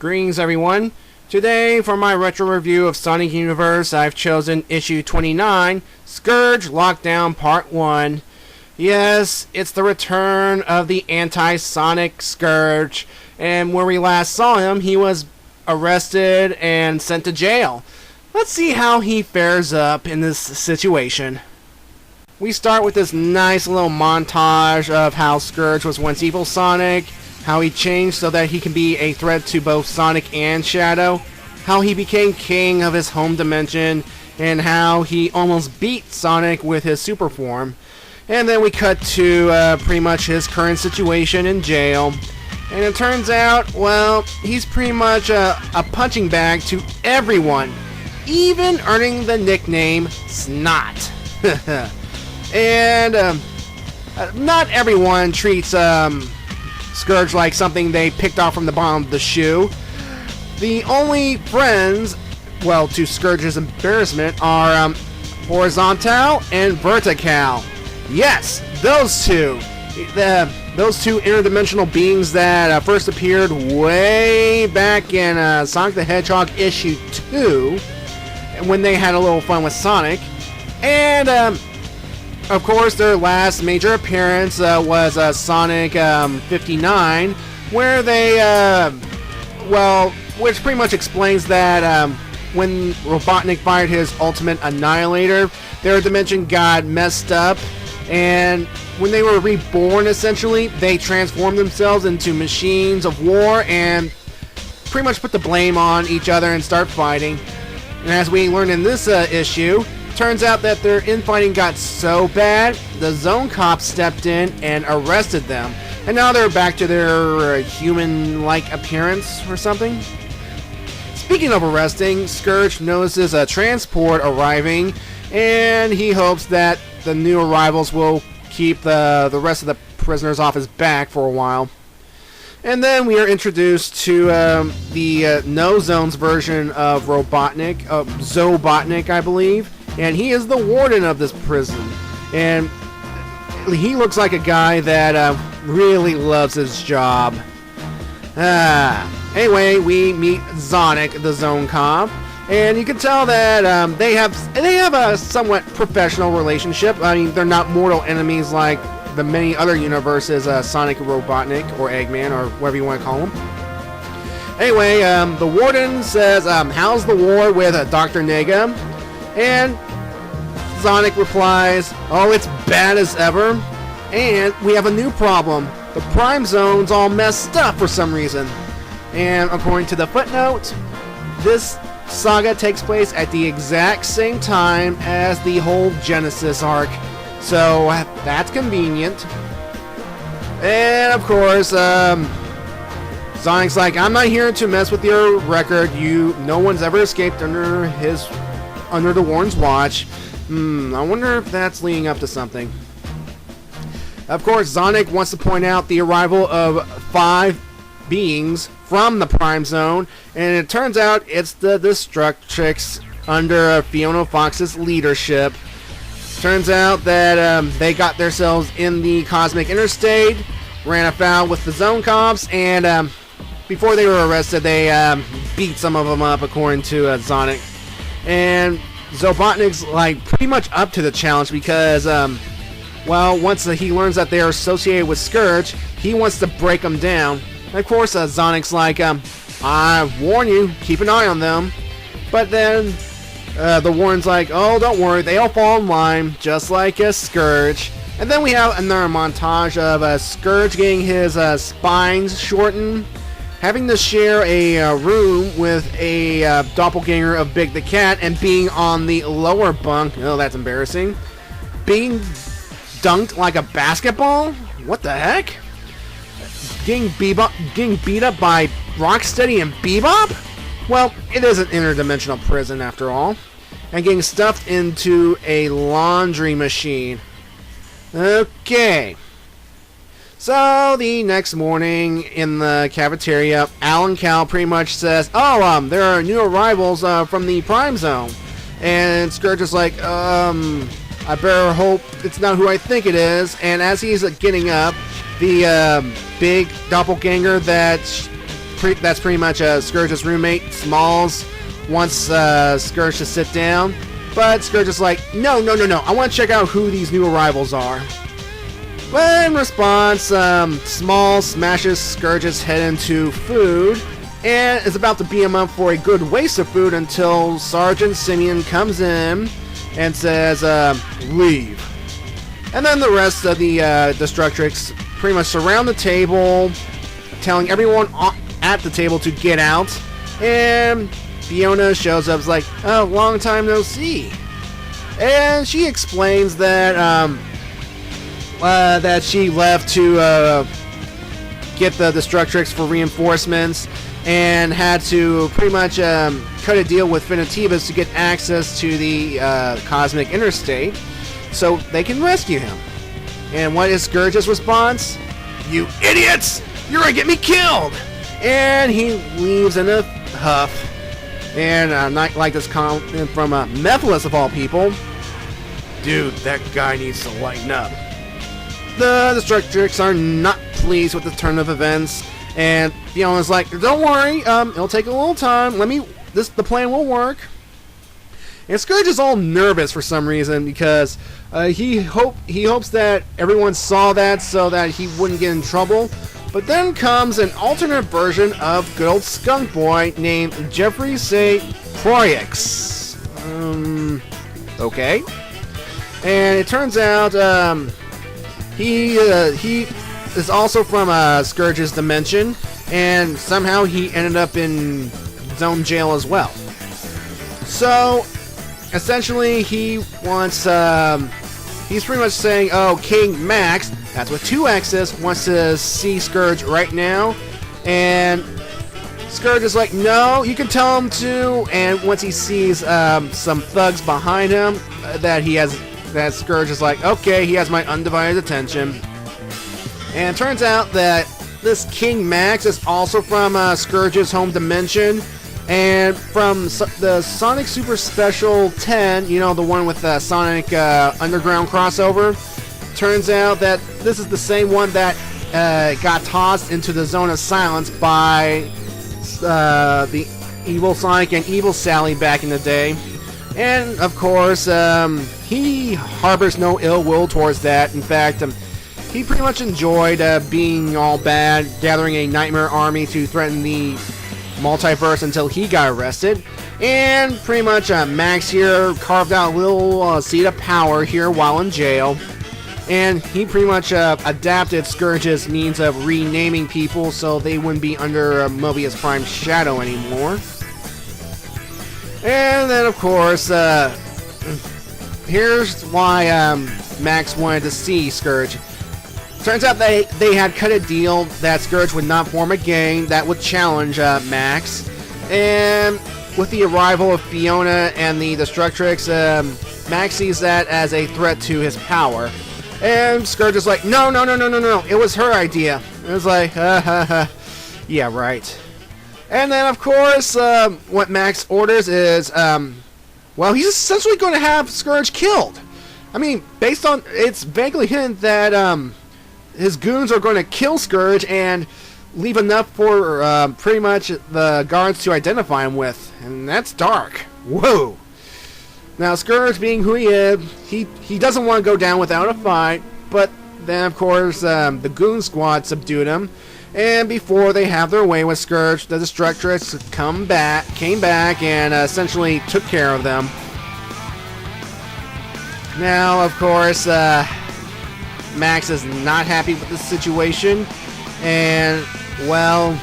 Greetings everyone. Today for my retro review of Sonic Universe I've chosen issue 29, Scourge Lockdown Part 1. Yes, it's the return of the anti-Sonic Scourge, and where we last saw him he was arrested and sent to jail. Let's see how he fares up in this situation. We start with this nice little montage of how Scourge was once evil Sonic, how he changed so that he can be a threat to both Sonic and Shadow, how he became king of his home dimension, and how he almost beat Sonic with his super form. And then we cut to pretty much his current situation in jail. And it turns out, well, he's pretty much a punching bag to everyone, even earning the nickname Snot. And not everyone treats Scourge like something they picked off from the bottom of the shoe. The only friends, well, to Scourge's embarrassment, are Horizontal and Vertical. Yes, those two. Those two interdimensional beings that first appeared way back in Sonic the Hedgehog issue 2, when they had a little fun with Sonic. And of course, their last major appearance was Sonic 59, where they, well, which pretty much explains that when Robotnik fired his ultimate annihilator, their dimension got messed up, and when they were reborn, essentially, they transformed themselves into machines of war and pretty much put the blame on each other and start fighting. And as we learned in this issue, turns out that their infighting got so bad, the Zone Cops stepped in and arrested them. And now they're back to their human-like appearance or something. Speaking of arresting, Scourge notices a transport arriving, and he hopes that the new arrivals will keep the rest of the prisoners off his back for a while. And then we are introduced to the No Zones version of Robotnik, Zobotnik, I believe. And he is the warden of this prison. And he looks like a guy that really loves his job. Anyway, we meet Sonic, the Zone Cop. And you can tell that they have a somewhat professional relationship. I mean, they're not mortal enemies like the many other universes, Sonic and Robotnik, or Eggman, or whatever you want to call him. Anyway, the warden says, how's the war with Dr. Nega? And Sonic replies, oh, it's bad as ever. And we have a new problem. The Prime Zone's all messed up for some reason. And according to the footnote, this saga takes place at the exact same time as the whole Genesis arc. So that's convenient. And of course, Sonic's like, I'm not here to mess with your record. No one's ever escaped under the warden's watch. I wonder if that's leading up to something. Of course, Sonic wants to point out the arrival of 5 beings from the Prime Zone, and it turns out it's the Destructrix under Fiona Fox's leadership. Turns out that they got themselves in the Cosmic Interstate, ran afoul with the Zone Cops, and before they were arrested, they beat some of them up, according to Sonic. And Zobotnik's like pretty much up to the challenge because, well, once he learns that they are associated with Scourge, he wants to break them down. And of course, Sonic's like, I warn you, keep an eye on them. But then the warden's like, oh, don't worry, they all fall in line, just like a Scourge. And then we have another montage of Scourge getting his spines shortened, having to share a room with a doppelganger of Big the Cat, and being on the lower bunk. Oh, that's embarrassing. Being dunked like a basketball? What the heck? Getting beat up by Rocksteady and Bebop? Well, it is an interdimensional prison after all. And getting stuffed into a laundry machine. Okay. So, the next morning in the cafeteria, Alan Cal pretty much says, oh, there are new arrivals from the Prime Zone. And Scourge is like, I better hope it's not who I think it is. And as he's getting up, the big doppelganger that that's pretty much Scourge's roommate, Smalls, wants Scourge to sit down. But Scourge is like, no, I want to check out who these new arrivals are. But in response, Smalls smashes Scourge's head into food and is about to beat him up for a good waste of food until Sergeant Simeon comes in and says, leave. And then the rest of the Destructrix pretty much surround the table, telling everyone at the table to get out. And Fiona shows up, like, oh, long time no see. And she explains that that she left to get the Destructrix for reinforcements and had to pretty much cut a deal with Finitivus to get access to the Cosmic Interstate so they can rescue him. And what is Scourge's response? You idiots! You're gonna get me killed! And he leaves in a huff. And not like this comment from Mephiles of all people. Dude, that guy needs to lighten up. The Destructrix are not pleased with the turn of events, and Fiona's like, don't worry, it'll take a little time. The plan will work. And Scourge is all nervous for some reason because he hopes that everyone saw that so that he wouldn't get in trouble. But then comes an alternate version of good old Skunk Boy named Jeffrey St. Croix. Okay. And it turns out he is also from Scourge's dimension, and somehow he ended up in Zone Jail as well. So, essentially, he wants, he's pretty much saying, oh, King Max, that's with 2 X's, wants to see Scourge right now, and Scourge is like, no, you can tell him to, and once he sees some thugs behind him, that Scourge is like, okay, he has my undivided attention. And it turns out that this King Max is also from Scourge's home dimension, and from the Sonic Super Special 10, you know, the one with the Sonic Underground crossover. Turns out that this is the same one that got tossed into the Zone of Silence by the Evil Sonic and Evil Sally back in the day. And, of course, he harbors no ill will towards that. In fact, he pretty much enjoyed being all bad, gathering a nightmare army to threaten the multiverse until he got arrested. And pretty much Max here carved out a little seed of power here while in jail. And he pretty much adapted Scourge's means of renaming people so they wouldn't be under Moebius Prime's shadow anymore. And then, of course, here's why Max wanted to see Scourge. Turns out they had cut a deal that Scourge would not form a gang that would challenge Max. And with the arrival of Fiona and the Destructrix, Max sees that as a threat to his power. And Scourge is like, no, it was her idea. It was like, yeah, right. And then, of course, what Max orders is, well, he's essentially going to have Scourge killed. I mean, based on, it's vaguely hinted that his goons are going to kill Scourge and leave enough for pretty much the guards to identify him with. And that's dark. Whoa. Now, Scourge, being who he is, he doesn't want to go down without a fight, but then, of course, the Goon Squad subdued him, and before they have their way with Scourge, the Destructrix came back and essentially took care of them. Now, of course, Max is not happy with the situation, and, well,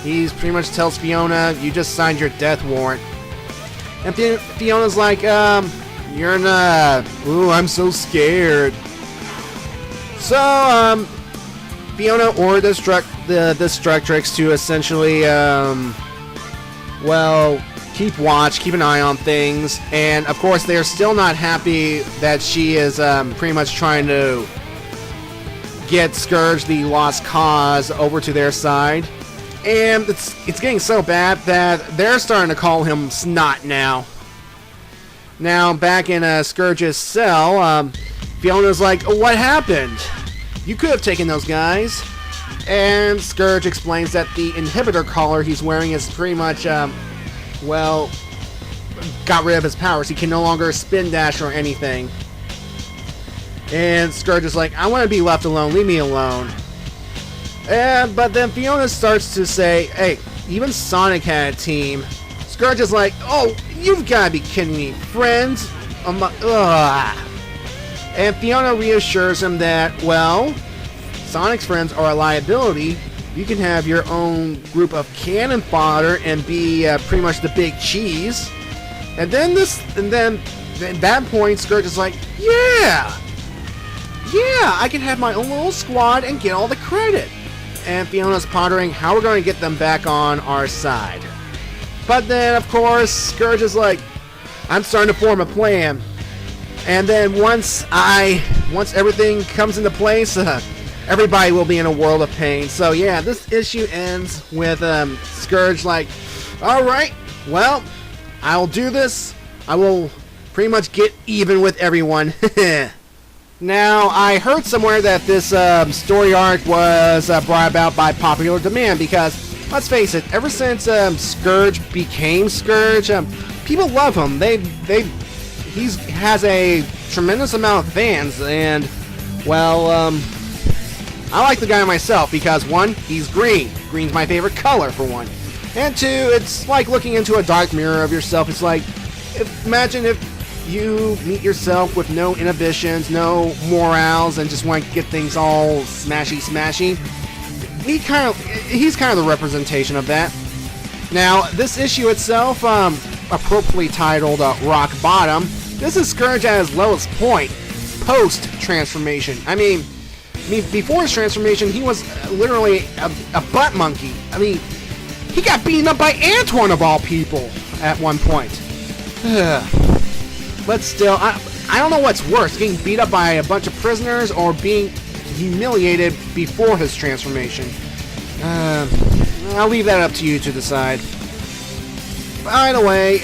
he pretty much tells Fiona, you just signed your death warrant. And Fiona's like, you're not. Ooh, I'm so scared. So, Fiona ordered the Destructrix to essentially, well, keep watch, keep an eye on things. And, of course, they're still not happy that she is pretty much trying to get Scourge, the Lost Cause, over to their side. And it's getting so bad that they're starting to call him Snot now. Now, back in Scourge's cell, Fiona's like, oh, what happened? You could have taken those guys. And Scourge explains that the inhibitor collar he's wearing is pretty much, well, got rid of his powers. He can no longer spin dash or anything. And Scourge is like, I want to be left alone, leave me alone. But then Fiona starts to say, hey, even Sonic had a team. Scourge is like, oh, you've got to be kidding me, friends. And Fiona reassures him that, well, Sonic's friends are a liability. You can have your own group of cannon fodder and be pretty much the big cheese. And then at that point, Scourge is like, yeah, I can have my own little squad and get all the credit. And Fiona's pondering how we're going to get them back on our side. But then, of course, Scourge is like, I'm starting to form a plan. And then once everything comes into place, everybody will be in a world of pain. So yeah, this issue ends with Scourge like, alright, well, I'll do this. I will pretty much get even with everyone. Now, I heard somewhere that this story arc was brought about by popular demand because, let's face it, ever since Scourge became Scourge, people love him. He has a tremendous amount of fans, and, well, I like the guy myself because, one, he's green. Green's my favorite color, for one. And two, it's like looking into a dark mirror of yourself. It's like, imagine if you meet yourself with no inhibitions, no morals, and just want to get things all smashy. He's kind of the representation of that. Now, this issue itself, appropriately titled Rock Bottom, this is Scourge at his lowest point, post-transformation. I mean, before his transformation, he was literally a butt monkey. I mean, he got beaten up by Antoine of all people at one point. But still, I don't know what's worse, getting beat up by a bunch of prisoners or being humiliated before his transformation. I'll leave that up to you to decide. By the way,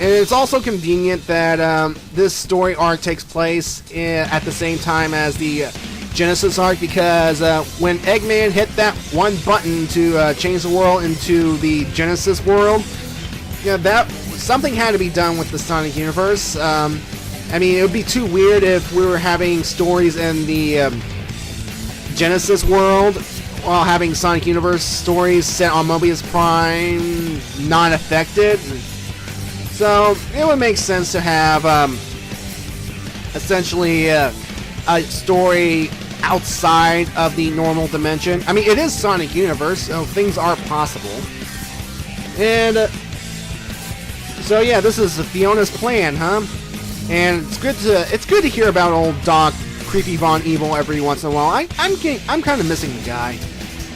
it's also convenient that this story arc takes place at the same time as the Genesis arc, because when Eggman hit that one button to change the world into the Genesis world, that something had to be done with the Sonic universe. I mean, it would be too weird if we were having stories in the Genesis world while having Sonic universe stories set on Moebius Prime not affected. So it would make sense to have essentially a story outside of the normal dimension. I mean, it is Sonic universe, so things are possible. And so yeah, this is Fiona's plan, huh? And it's good to hear about old Doc Creepy Von Evil every once in a while. I'm kind of missing the guy.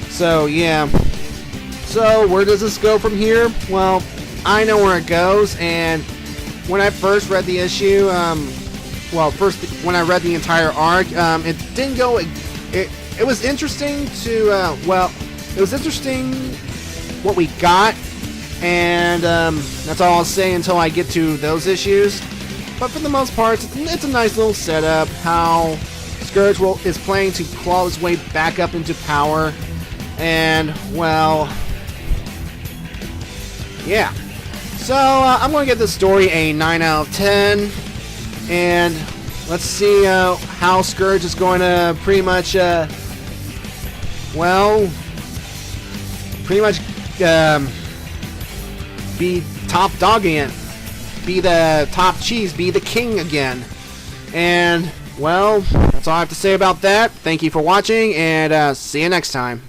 So yeah. So where does this go from here? Well, I know where it goes, and when I first read the issue, when I read the entire arc, it didn't go. It was interesting to it was interesting what we got. And that's all I'll say until I get to those issues. But for the most part, it's a nice little setup. How Scourge is planning to claw his way back up into power. And, well, yeah. So, I'm going to give this story a 9 out of 10. And let's see how Scourge is going to pretty much, be top dog again, be the top cheese, be the king again. And, well, that's all I have to say about that. Thank you for watching, and see you next time.